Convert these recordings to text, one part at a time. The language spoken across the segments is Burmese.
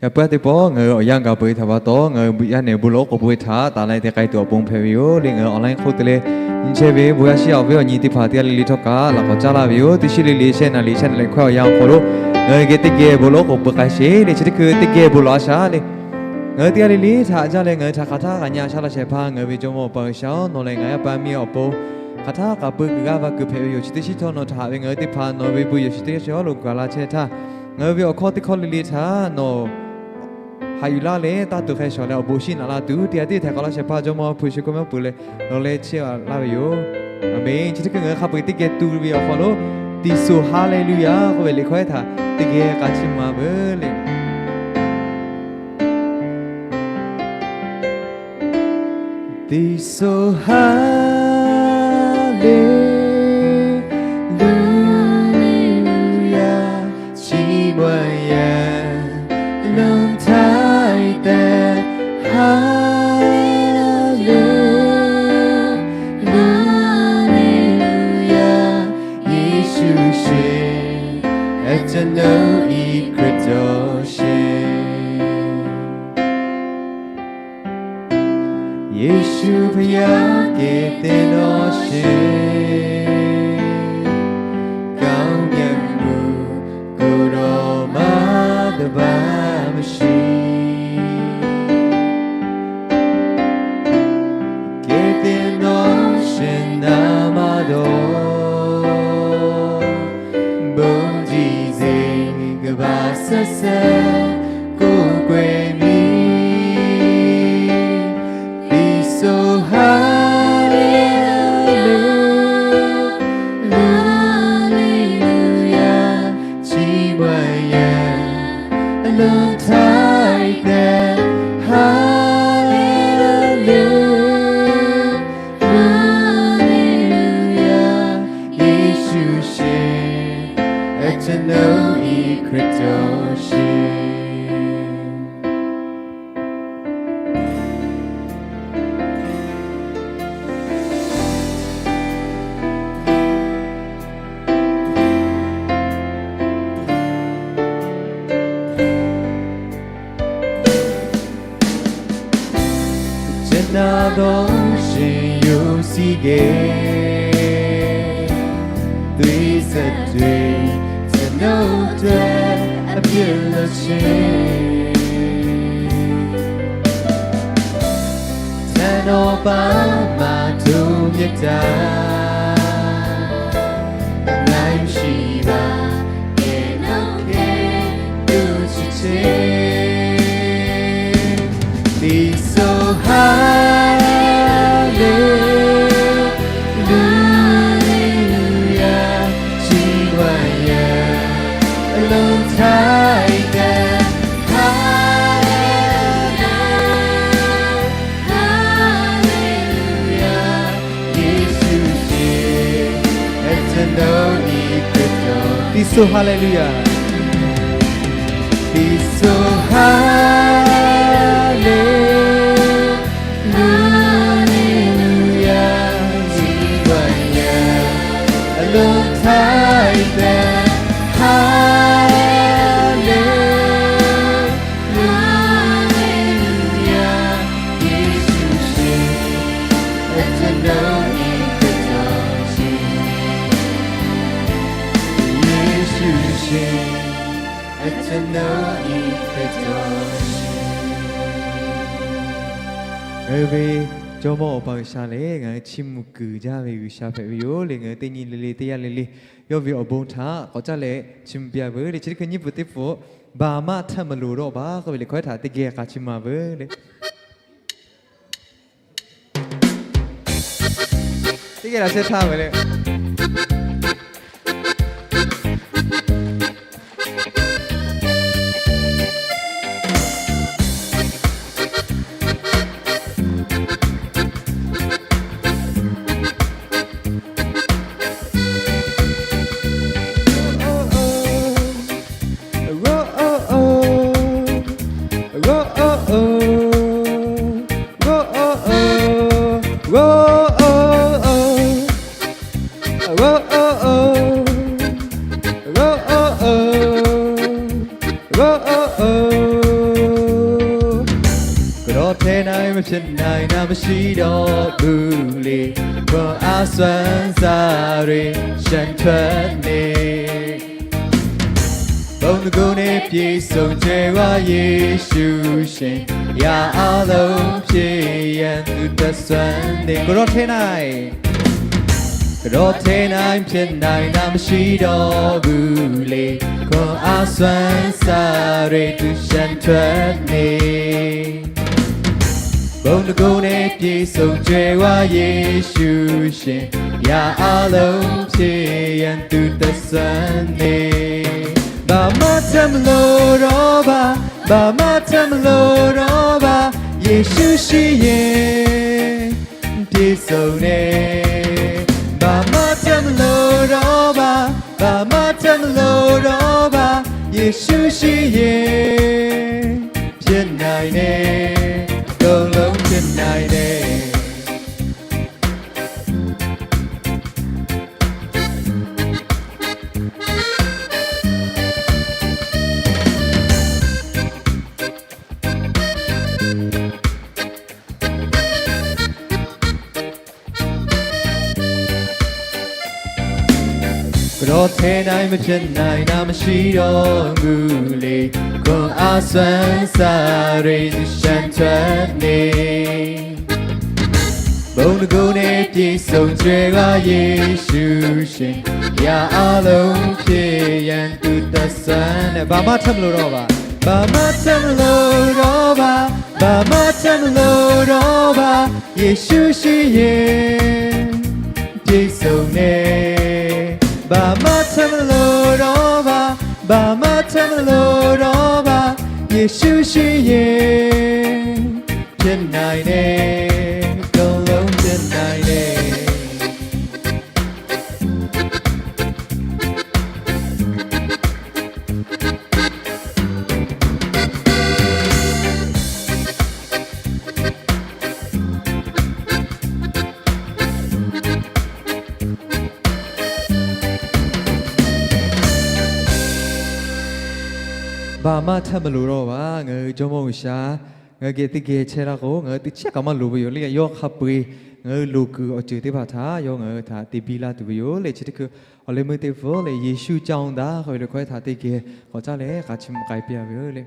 อย่าเปิดติปอเงอยังกับเปิดทว่าโตเงอยันเนี่ยบุโลกับเปิดท่าตาไล่แต่ไกลตัวปงเพวิโอเลยเงอออนไลน์โคตรเลยเชฟบุยาชิเอาเวอร์ยี่ติพาเตียลิลิทอกาแล้วก็จ้าลาวิโอติชิลิลิเชนลิเชนเลยข้าวยังโคโรเงอเกติเกบุโลกับเปิดไกเชเลยชิดคือติเกบุโลอาชาเลยเงอเตียลิลิท่าจ้าเลยเงอท่าคาท่ากันยาชาลาเชพาเงอวิจโมเปิดเช้าโนเลยเงอปามีอโปคาท่ากับเปิดกาว่าคือเพวิโอชิติชิโตโนท่าเงอติพาโนวิบุยชิติเชอลูกกาลาเชท่าเงอวิโอคอติคอลิลิท่าโนหายุลาเลตาตุแค่ชอแล้วบูชินอาลาตูเตียที่แทกลาเชพาจอมผู้ชิคุมปุเลโนเลเชียลาวิโออเมนชิตก็เงขับไปติเกตูวิโอฟอโลติสุฮาเลลูยาก็เวลิค่อยท่าติเกกาชิมาเบเลติสุฮาเลลูยาชิมวยาลงท้ายแต่ฮาเลลูยาเยซูเชอาจจะโนอีกระโดดเชเยซูพยาเกเตโนเชก้าวยังมูกุโรมาดบามชีเกเตโนเชนามาโดบุญจีเซกบาสเซกูเกมี 那东西有几个对色对才能对别了情才能把马途也带来西吧也能给有事情地so high So hallelujah be so hallelujah jiwanya alone tight there hallelujah Jesus let us know to know you every จอมอปากชาเลงชิมกือจาเววิชาเฟวิโอเลงเตญิเลเตยาเลยอวิอบงทาก็จะเลชิมเปียเบเลชิดคือญี่ปุ่นติโฟบามาทำมาลูโรบาก็เวลค่อยถาติเกียกาชิมาเบเลติเกียราเซท่าเบเล မဖြစ်နိုင်တာမရှိတော့ဘူးလေခွန်အားစွမ်းစားတွေရှမ်းထွက်နေဘုံတကုနဲ့ပြေဆုံးကြွယ်ဝယေရှုရှင်ရာအလုံးဖြစ်ရန်သူသက်စွမ်းနေကိုရောထဲနိုင်တော့ထဲနိုင်ဖြစ်နိုင်တာမရှိတော့ဘူးလေခွန်အားစွမ်းစားရသူရှမ်းထွက်နေဘုံတကုနဲ့ပြေဆုံးကြွယ်ဝယေရှုရှင်ရာအလုံးဖြစ်ရန်သူသက်စွမ်းနေဘာမှထမလို့တော့ဘာမှထမလို့တော့ဘာယေရှုရှိရင်ပြေဆုံးနေဘာမှထမလို့တော့ဘာမှထမလို့တော့ဘာယေရှုရှိရင်ဖြစ်နိုင်တယ်ကုန်လုံးဖြစ်နိုင်တယ်တော့ထဲနိုင်မဖြစ်နိုင်တာမရှိတော့ဘူးလေခွန်အားစွမ်းစားရည်ရှမ်းထွက်နေဘုံတကုနဲ့ပြေဆုံးကြွယ်ကယေရှုရှင်ရာအလုံးဖြစ်ရန်သူသက်စွမ်းနဲ့ဘာမှထမလို့တော့ဘာမှထမလို့တော့ဘာမှထမလို့တော့ဘာယေရှုရှိရင်ပြေဆုံးနေဘာမှထမလို့တော့ဘာမှထမလို့တော့ဘာယေရှုရှိရင်ဖြစ်နိုင်တယ်ကုန်လုံးဖြစ်နိုင်တယ်ဘာမှထပ်မလို့တော့ပါငါကြုံမရှာငါကတိကေချေရာကိုငါတိချက်ကမလိုဘယောလေယောခပွေငါလူကူအချေတိပါသာယောငါသာတိပီလာတူဘယောလေချစ်တကအလေမတေဖိုလေယေရှုကြောင်းသားခေါ်လေခွဲသာတိကေခေါ်ကြလေခါချင်ကိုင်ပြဘယောလေ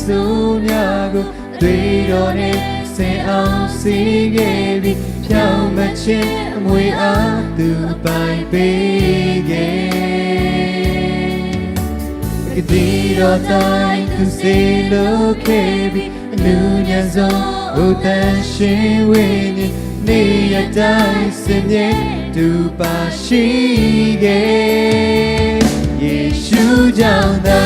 ဆုံးများကိုတွေ့တော်နဲ့ဆင်အောင်စီးခဲ့ပြီးဖြောင်းမချင်းအမွေအားသူအပိုင်ပေးခဲ့ကတိတော်တိုင်းသူစေလို့ခဲ့ပြီးအနုညံဆုံးဘုဒ္ဓရှင်ဝိညာဉ်နေရတိုင်းစင်မြဲ တူပါရှိခဲ့ယေရှုကြောင့်သာ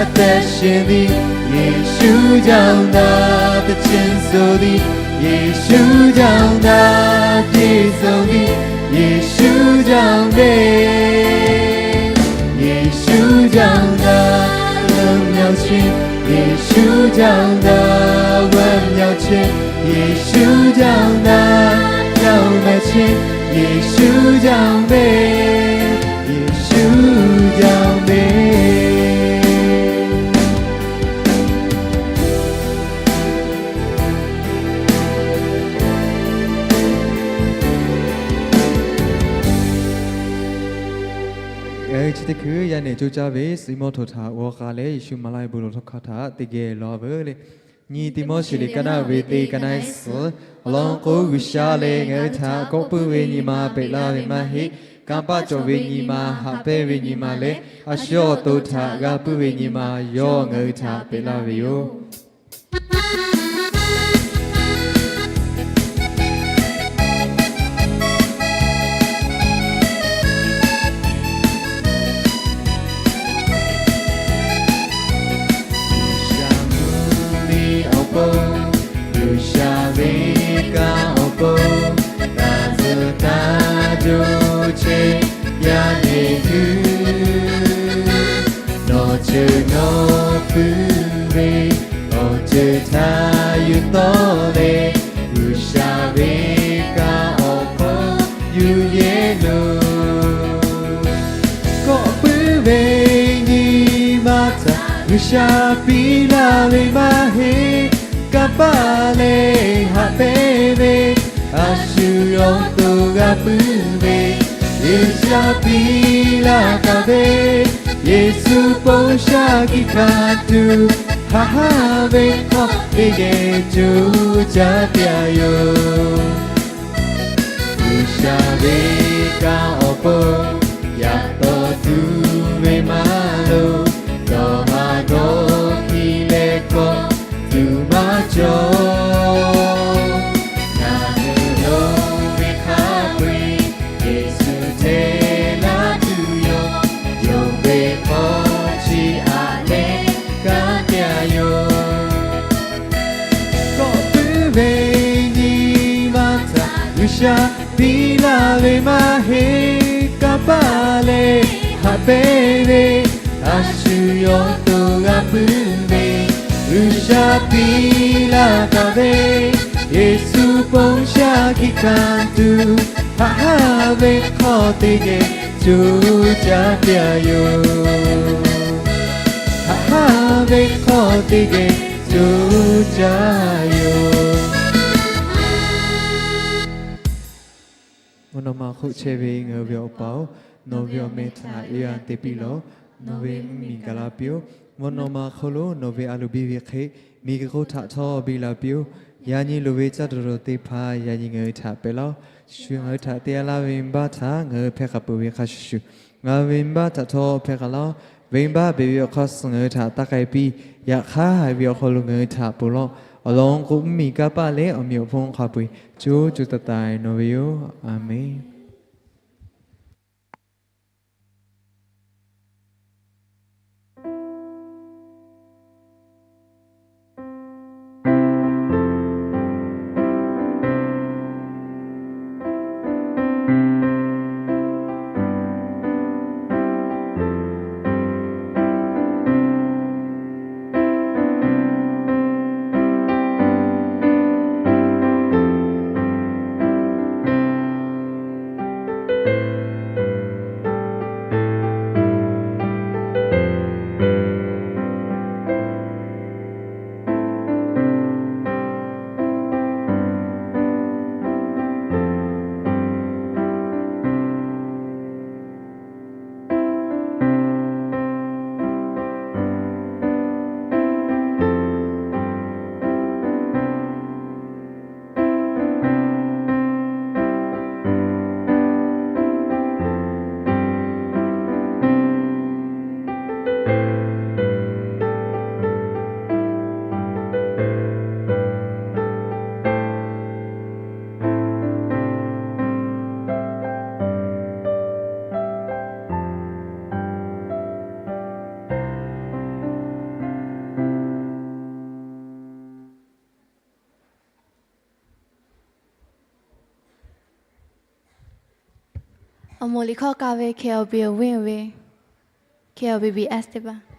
အသက်ရှင်သည်ယေရှုကြောင့်သာတခြင်းဆိုသည်ယေရှုကြောင့်သာပြည့်စုံသည်ယေရှုကြောင့်လေယေရှုကြောင့်သာလုံမြောက်ခြင်းယေရှုကြောင့်သာဝမ်းမြောက်ခြင်းယေရှုကြောင့်သာကြောင့်မဲ့ခြင်းယေရှုကြောင့်ပဲယေရှုကြောင့်ပဲချစ်တဲ့ခုရနေကြကြပဲစီမောထောထားဝါကလည်းယေရှုမလိုက်ဘူးလို့ထောက်ထားတကယ်လောပဲလေညီတိမောရှိလေကနာဝေတေကနိုင်စအလောင်းကိုဝရှာလေငယ်သာကောပဝေညီမာပေလာဝေမဟိကံပကြောဝေညီမာဟာပေဝေညီမာလေအလျှော့တုထာကပဝေညီမာယောငယ်သာပေလာဝေယောရှာပီလာမေမဟေကပါလေဟာပေပေအရှူရောတူကပူပေယေရှာပီလာကပေယေစုပုံရှာကိခါတူဟာဟာဘေခောပေကေကျူကြပြယောယေရှာဘေကောပေါရတော်သူမေမလိုtu ma cho na no we ha we yesu te la tu yo be ko chi a le ka kya yo ko tu be ni ma ta we sha bi la we ma he ka pa le ha baby ashu yo to ga pu be Usha pila kabe Yesu ponsha kikantu Ha ha ve khote ge Chuja pya yo Ha ha ve khote ge Chuja yo Monoma khu chebe ngobyo pao Nobyo meta ean tepilo Nove mingala pyoမနောမခလိုနိုဗေအလူဘီဝခေမိကကိုထထောဘီလာပြူယာညီလူဝေချတ်တော်တေဖာယာညီငယ်ထပဲလောရွှေငယ်ထတေလာဝင်းဘာသာငယ်ဖက်ကပဝေခရှုငါဝင်းဘာထထောဖက်ကလောဝင်းဘာဘေဝခဆငယ်ထတကိုင်ပီရခါဟဝေခလူငယ်ထပလောအလုံးကုမိကပလေအမျိုးဖုံခပွေကျိုးကျတတိုင်နိုဗေယအာမင် Amoliko kave KLB win KLBBS တဲ့ပါ က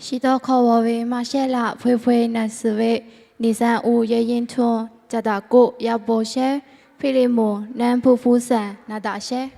许多考我为马些啦，灰灰那是为尼山乌夜莺村，加大谷要波些，菲利姆南普夫山那大些。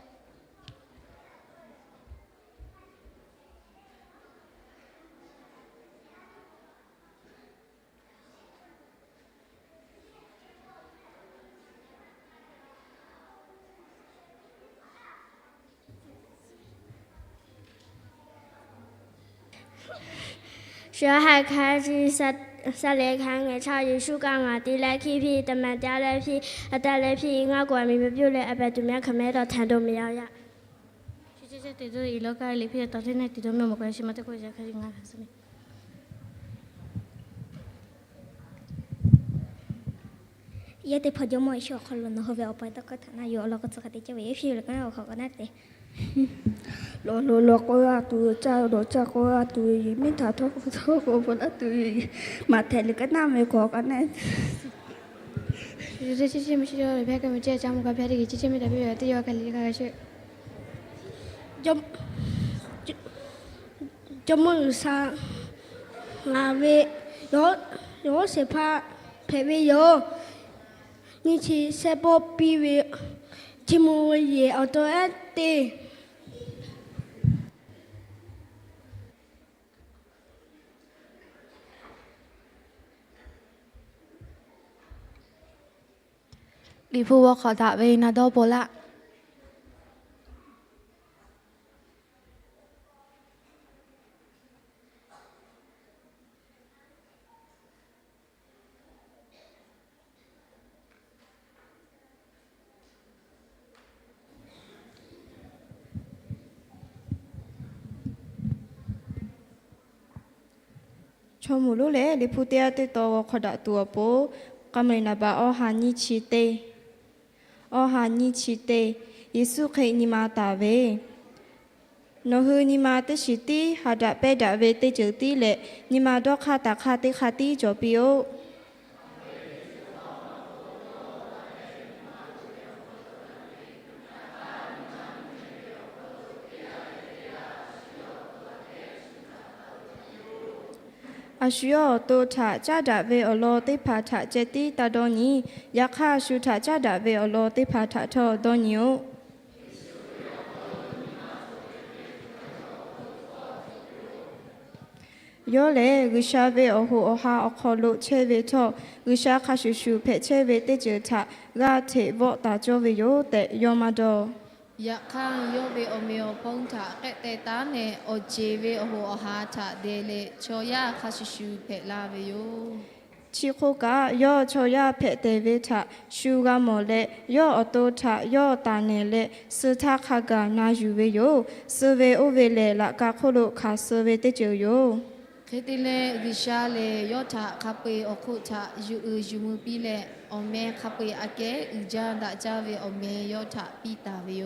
小孩开始撒来看个草原树干啊，地来起皮，他们掉来皮，掉来皮，我过咪咪表来，阿伯对面看没到谈都没有呀。这这这一路开里皮，到现在地都没有关系嘛，这个就开始我开始呢。ये ते फजो मोय शो खलो न होवे अपन त कथा ना यो लोग त कते चे वे फिर का हो का ना ते lo ko ya tu cha do cha ko ya tu yi mi tha tho ko bo la tu yi ma the le ka na me ko ka ne 这这这没事了，别个没这讲我个别的这这没得别的要个里个去。就么sa nga ve yo se pa phe ve yo ni chi se bo pi ve chi mo ye auto ate 里夫我考大为那多波啦。ชมรู้เลยลิพุเตียติโตวขดาตัวโปกำเลยนาบาอหานิชิเตอหานิชิเตเยซูเคนิมาตาเวโนฮืนิมาตชิติหาดาเปดาเวเตเจติเลนิมาดอกคาตาคาติคาติจอปิโออาชุยโตถาจาดาเวอโลติพาถาเจติตาดอนียาคาชุถาจาดาเวอโลติพาถาทอดอนิโอယောလေဂုရှာဝေအဟုအဟာအခလုချေဝေထောဂုရှာခါရှုရှုဖဲချေဝေတေချေထဂါထေဘောတာကျောဝေယောတေယောမတော် ยะข้างโยเวโอเมโอพงถะเกเตตาเนโอเจเวโอโหอหาถะเดเลโชยาคาชิชูเพลาเวโย ချီခိုကယောချောရဖဲ့တေဝေထရှုကမောလေယောအတောထယောတာနေလေစထခကနာယူဝေယောစဝေဥဝေလေလကခုလုခါစဝေတေချေယော เคติเลวิชาเลยอถะคาเปอคุถะยูยูมือปีเลอเมคาเปอาเกอุจาดะจาเวอเมยอถะปีตาเวโย